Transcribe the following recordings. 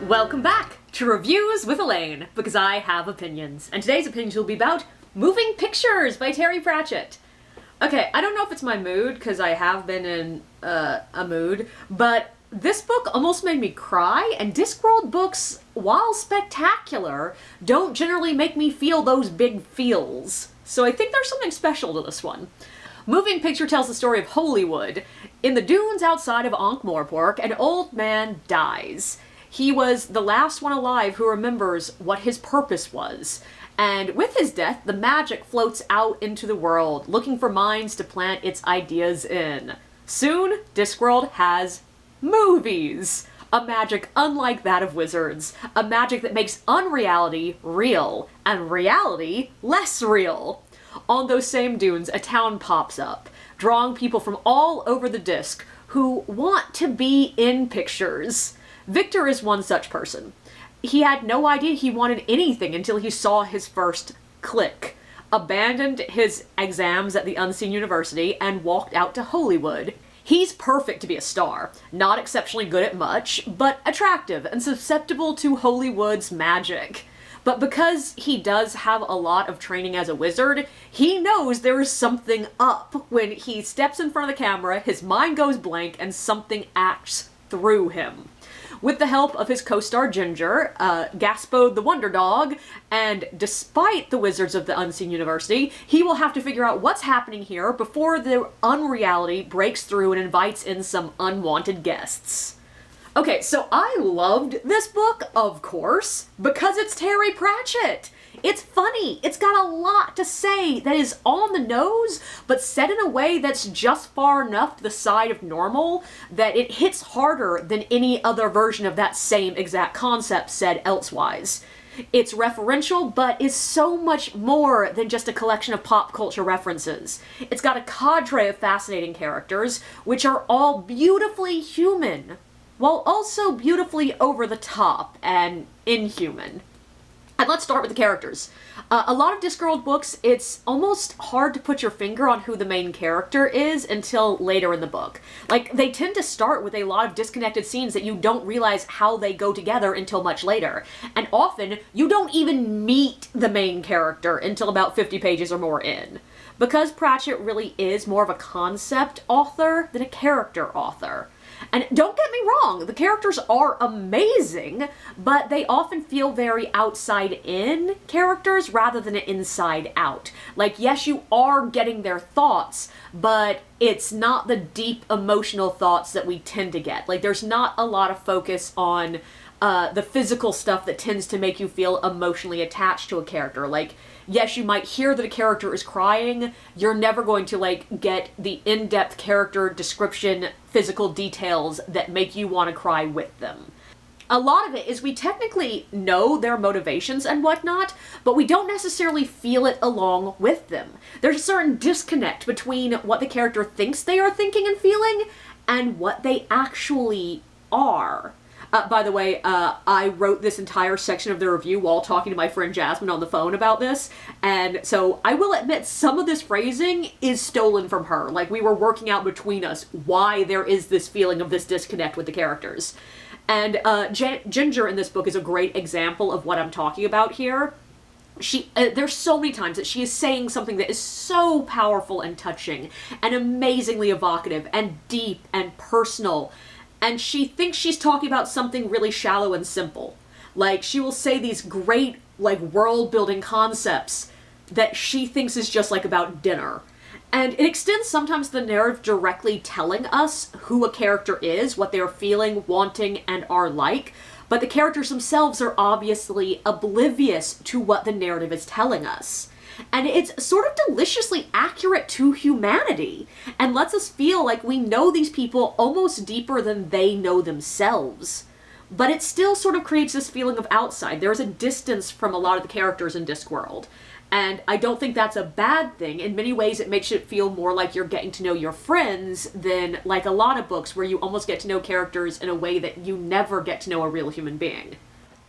Welcome back to Reviews with Elaine, because I have opinions. And today's opinions will be about Moving Pictures by Terry Pratchett. Okay, I don't know if it's my mood, because I have been in a mood, but this book almost made me cry, and Discworld books, while spectacular, don't generally make me feel those big feels. So I think there's something special to this one. Moving Picture tells the story of Holywood. In the dunes outside of Ankh-Morpork, an old man dies. He was the last one alive who remembers what his purpose was. And with his death, the magic floats out into the world, looking for minds to plant its ideas in. Soon, Discworld has movies. A magic unlike that of wizards. A magic that makes unreality real, and reality less real. On those same dunes, a town pops up, drawing people from all over the disc who want to be in pictures. Victor is one such person. He had no idea he wanted anything until he saw his first click, abandoned his exams at the Unseen University, and walked out to Holywood. He's perfect to be a star, not exceptionally good at much, but attractive and susceptible to Holywood's magic. But because he does have a lot of training as a wizard, he knows there is something up. When he steps in front of the camera, his mind goes blank and something acts through him. With the help of his co-star Ginger, Gaspode the Wonder Dog, and despite the wizards of the Unseen University, he will have to figure out what's happening here before the unreality breaks through and invites in some unwanted guests. Okay, so I loved this book, of course, because it's Terry Pratchett. It's funny. It's got a lot to say that is on the nose, but said in a way that's just far enough to the side of normal that it hits harder than any other version of that same exact concept said elsewise. It's referential, but is so much more than just a collection of pop culture references. It's got a cadre of fascinating characters, which are all beautifully human, while also beautifully over the top and inhuman. And let's start with the characters. A lot of Discworld books, it's almost hard to put your finger on who the main character is until later in the book. Like, they tend to start with a lot of disconnected scenes that you don't realize how they go together until much later. And often, you don't even meet the main character until about 50 pages or more in. Because Pratchett really is more of a concept author than a character author. And don't get me wrong, the characters are amazing, but they often feel very outside-in characters rather than inside-out. Like, yes, you are getting their thoughts, but it's not the deep emotional thoughts that we tend to get. Like, there's not a lot of focus on the physical stuff that tends to make you feel emotionally attached to a character. Like, yes, you might hear that a character is crying, you're never going to, like, get the in-depth character description, physical details that make you want to cry with them. A lot of it is we technically know their motivations and whatnot, but we don't necessarily feel it along with them. There's a certain disconnect between what the character thinks they are thinking and feeling and what they actually are. By the way, I wrote this entire section of the review while talking to my friend Jasmine on the phone about this, and so I will admit some of this phrasing is stolen from her. Like, we were working out between us why there is this feeling of this disconnect with the characters. And Ginger in this book is a great example of what I'm talking about here. There's so many times that she is saying something that is so powerful and touching, and amazingly evocative, and deep, and personal, and she thinks she's talking about something really shallow and simple. Like, she will say these great, like, world-building concepts that she thinks is just, like, about dinner. And it extends sometimes the narrative directly telling us who a character is, what they're feeling, wanting, and are like, but the characters themselves are obviously oblivious to what the narrative is telling us. And it's sort of deliciously accurate to humanity, and lets us feel like we know these people almost deeper than they know themselves. But it still sort of creates this feeling of outside. There's a distance from a lot of the characters in Discworld. And I don't think that's a bad thing. In many ways, it makes it feel more like you're getting to know your friends than like a lot of books where you almost get to know characters in a way that you never get to know a real human being.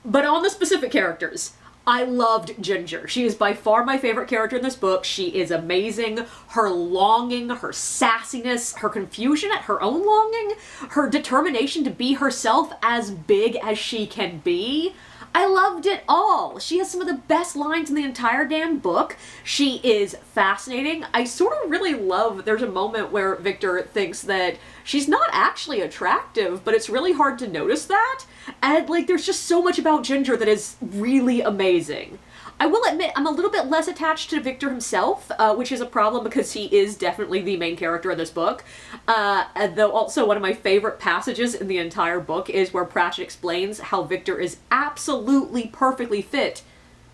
But on the specific characters, I loved Ginger. She is by far my favorite character in this book. She is amazing. Her longing, her sassiness, her confusion at her own longing, her determination to be herself as big as she can be. I loved it all. She has some of the best lines in the entire damn book. She is fascinating. I sort of really love, there's a moment where Victor thinks that she's not actually attractive, but it's really hard to notice that. And like, there's just so much about Ginger that is really amazing. I will admit, I'm a little bit less attached to Victor himself, which is a problem because he is definitely the main character of this book. Though also one of my favorite passages in the entire book is where Pratchett explains how Victor is absolutely perfectly fit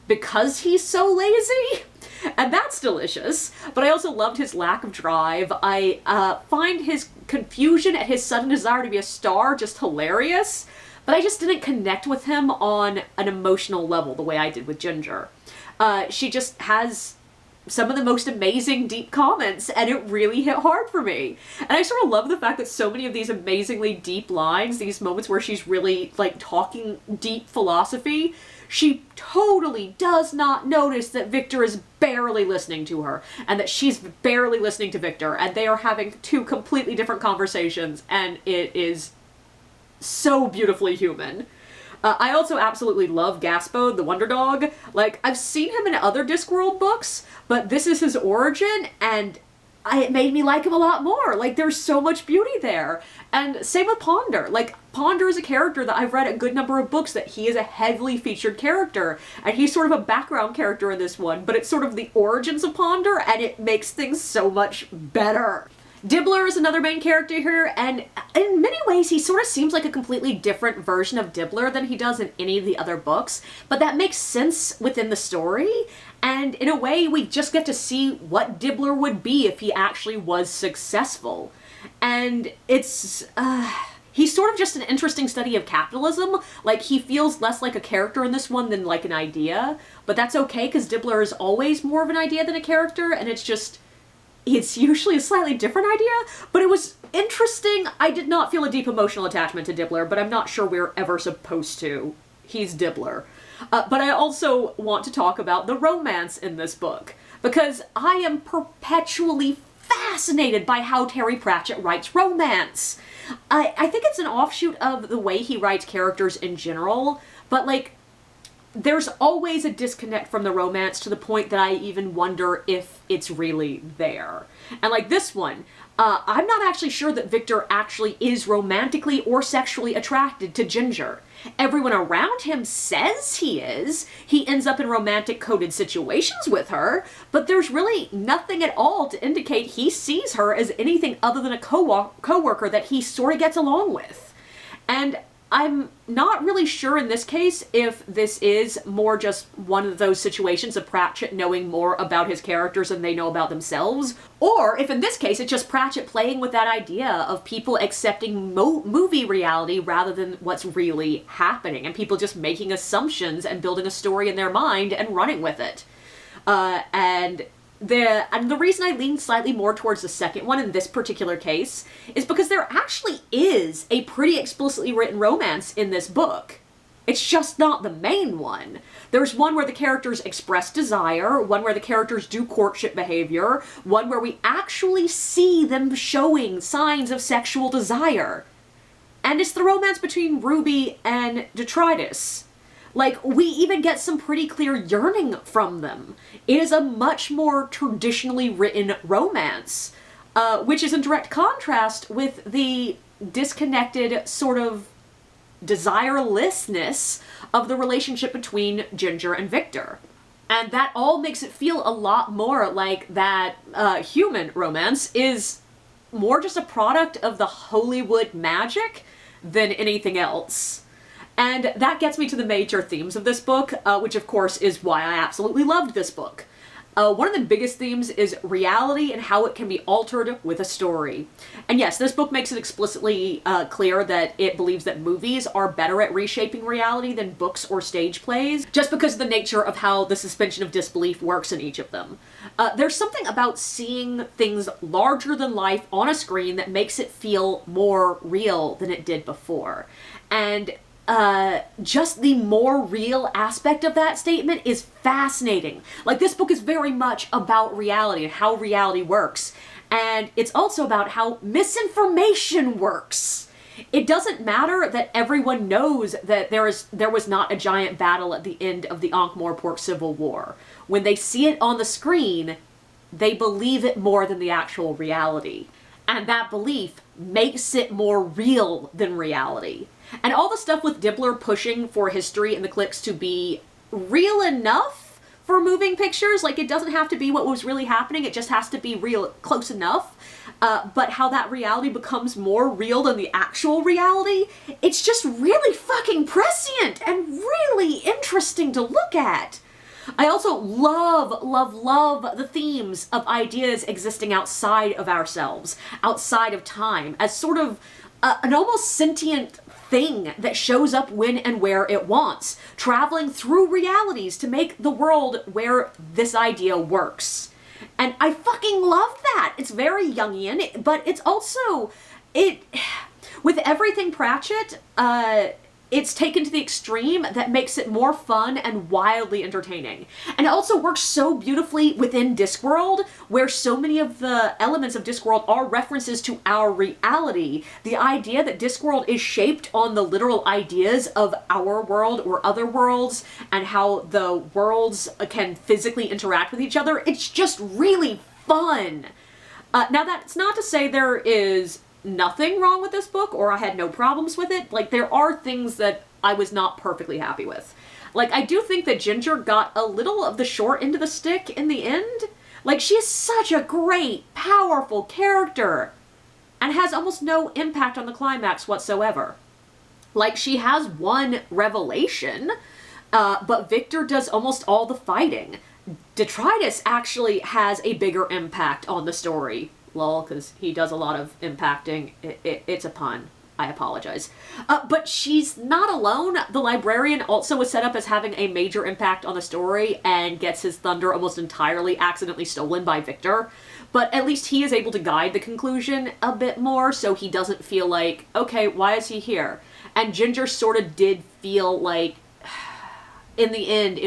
because he's so lazy. And that's delicious. But I also loved his lack of drive. I find his confusion at his sudden desire to be a star just hilarious. But I just didn't connect with him on an emotional level the way I did with Ginger. She just has some of the most amazing deep comments, and it really hit hard for me. And I sort of love the fact that so many of these amazingly deep lines, these moments where she's really, like, talking deep philosophy, she totally does not notice that Victor is barely listening to her, and that she's barely listening to Victor, and they are having two completely different conversations, and it is so beautifully human. I also absolutely love Gaspode, the Wonder Dog. Like, I've seen him in other Discworld books, but this is his origin, and it made me like him a lot more. Like, there's so much beauty there. And same with Ponder. Like, Ponder is a character that I've read a good number of books that he is a heavily featured character, and he's sort of a background character in this one, but it's sort of the origins of Ponder, and it makes things so much better. Dibbler is another main character here, and in many ways he sort of seems like a completely different version of Dibbler than he does in any of the other books, but that makes sense within the story, and in a way we just get to see what Dibbler would be if he actually was successful. And it's, he's sort of just an interesting study of capitalism. Like, he feels less like a character in this one than like an idea, but that's okay because Dibbler is always more of an idea than a character, and it's usually a slightly different idea, but it was interesting. I did not feel a deep emotional attachment to Dibbler, but I'm not sure we're ever supposed to. He's Dibbler. But I also want to talk about the romance in this book, because I am perpetually fascinated by how Terry Pratchett writes romance. I think it's an offshoot of the way he writes characters in general, but like, there's always a disconnect from the romance to the point that I even wonder if it's really there. And like this one, I'm not actually sure that Victor actually is romantically or sexually attracted to Ginger. Everyone around him says he is. He ends up in romantic coded situations with her, but there's really nothing at all to indicate he sees her as anything other than a co-worker that he sort of gets along with. And I'm not really sure in this case if this is more just one of those situations of Pratchett knowing more about his characters than they know about themselves, or if in this case it's just Pratchett playing with that idea of people accepting movie reality rather than what's really happening, and people just making assumptions and building a story in their mind and running with it. And the reason I lean slightly more towards the second one in this particular case is because there actually is a pretty explicitly written romance in this book. It's just not the main one. There's one where the characters express desire, one where the characters do courtship behavior, one where we actually see them showing signs of sexual desire. And it's the romance between Ruby and Detritus. Like, we even get some pretty clear yearning from them. It is a much more traditionally written romance, which is in direct contrast with the disconnected sort of desirelessness of the relationship between Ginger and Victor. And that all makes it feel a lot more like that human romance is more just a product of the Hollywood magic than anything else. And that gets me to the major themes of this book, which of course is why I absolutely loved this book. One of the biggest themes is reality and how it can be altered with a story. And yes, this book makes it explicitly clear that it believes that movies are better at reshaping reality than books or stage plays, just because of the nature of how the suspension of disbelief works in each of them. There's something about seeing things larger than life on a screen that makes it feel more real than it did before. And just the more real aspect of that statement is fascinating. Like, this book is very much about reality and how reality works. And it's also about how misinformation works. It doesn't matter that everyone knows that there was not a giant battle at the end of the Ankh-Morpork Civil War. When they see it on the screen, they believe it more than the actual reality. And that belief makes it more real than reality. And all the stuff with Dibbler pushing for history and the cliques to be real enough for moving pictures, like, it doesn't have to be what was really happening, it just has to be real, close enough. But how that reality becomes more real than the actual reality, it's just really fucking prescient and really interesting to look at. I also love the themes of ideas existing outside of ourselves, outside of time, as sort of an almost sentient thing that shows up when and where it wants, traveling through realities to make the world where this idea works. And I fucking love that! It's very Jungian, but it's also, with everything Pratchett, it's taken to the extreme that makes it more fun and wildly entertaining. And it also works so beautifully within Discworld, where so many of the elements of Discworld are references to our reality. The idea that Discworld is shaped on the literal ideas of our world or other worlds, and how the worlds can physically interact with each other, it's just really fun. Now, that's not to say there is nothing wrong with this book, or I had no problems with it. Like, there are things that I was not perfectly happy with. Like, I do think that Ginger got a little of the short end of the stick in the end. Like, she is such a great, powerful character, and has almost no impact on the climax whatsoever. Like, she has one revelation, but Victor does almost all the fighting. Detritus actually has a bigger impact on the story. Lol, because he does a lot of impacting. It's a pun. I apologize. But she's not alone. The librarian also was set up as having a major impact on the story and gets his thunder almost entirely accidentally stolen by Victor. But at least he is able to guide the conclusion a bit more, so he doesn't feel like, okay, why is he here? And Ginger sort of did feel like, in the end,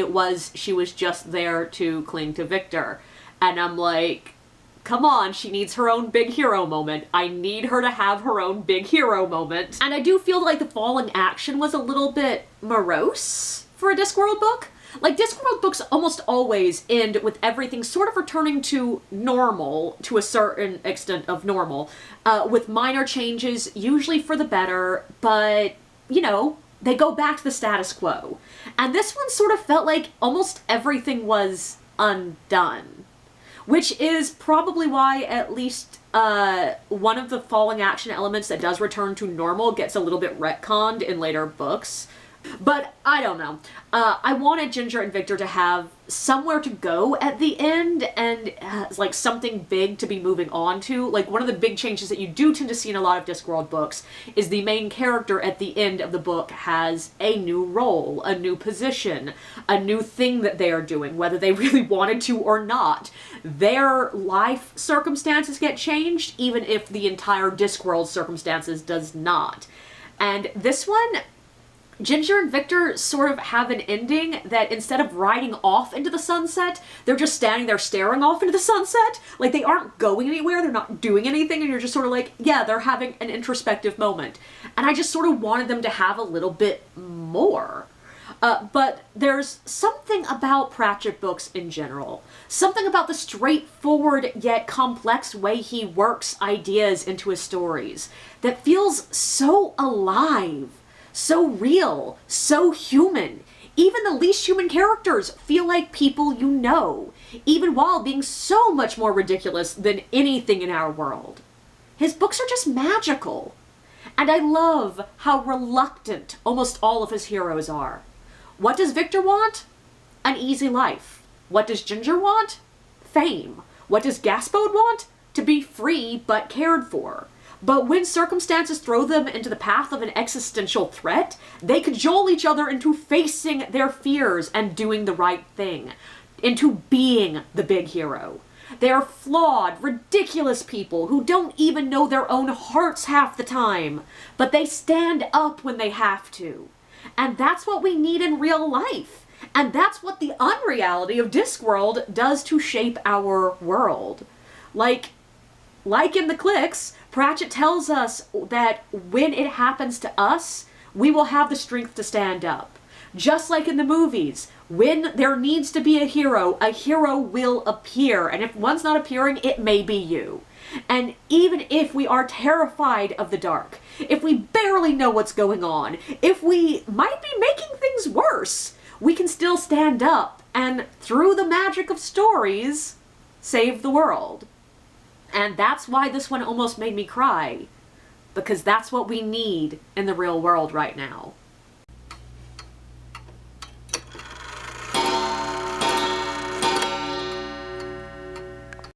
she was just there to cling to Victor. And I'm like, come on, she needs her own big hero moment. I need her to have her own big hero moment. And I do feel like the falling action was a little bit morose for a Discworld book. Like, Discworld books almost always end with everything sort of returning to normal, to a certain extent of normal, with minor changes, usually for the better, but, you know, they go back to the status quo. And this one sort of felt like almost everything was undone. Which is probably why at least one of the falling action elements that does return to normal gets a little bit retconned in later books. But I don't know. I wanted Ginger and Victor to have somewhere to go at the end, and like something big to be moving on to. Like, one of the big changes that you do tend to see in a lot of Discworld books is the main character at the end of the book has a new role, a new position, a new thing that they are doing, whether they really wanted to or not. Their life circumstances get changed, even if the entire Discworld circumstances does not. And this one, Ginger and Victor sort of have an ending that instead of riding off into the sunset, they're just standing there staring off into the sunset. Like, they aren't going anywhere, they're not doing anything, and you're just sort of like, yeah, they're having an introspective moment. And I just sort of wanted them to have a little bit more. But there's something about Pratchett books in general. Something about the straightforward yet complex way he works ideas into his stories that feels so alive. So real, so human. Even the least human characters feel like people you know, even while being so much more ridiculous than anything in our world. His books are just magical. And I love how reluctant almost all of his heroes are. What does Victor want? An easy life. What does Ginger want? Fame. What does Gaspode want? To be free but cared for. But when circumstances throw them into the path of an existential threat, they cajole each other into facing their fears and doing the right thing, into being the big hero. They are flawed, ridiculous people who don't even know their own hearts half the time, but they stand up when they have to. And that's what we need in real life. And that's what the unreality of Discworld does to shape our world. Like in the Clicks, Pratchett tells us that when it happens to us, we will have the strength to stand up. Just like in the movies, when there needs to be a hero will appear. And if one's not appearing, it may be you. And even if we are terrified of the dark, if we barely know what's going on, if we might be making things worse, we can still stand up and, through the magic of stories, save the world. And that's why this one almost made me cry. Because that's what we need in the real world right now.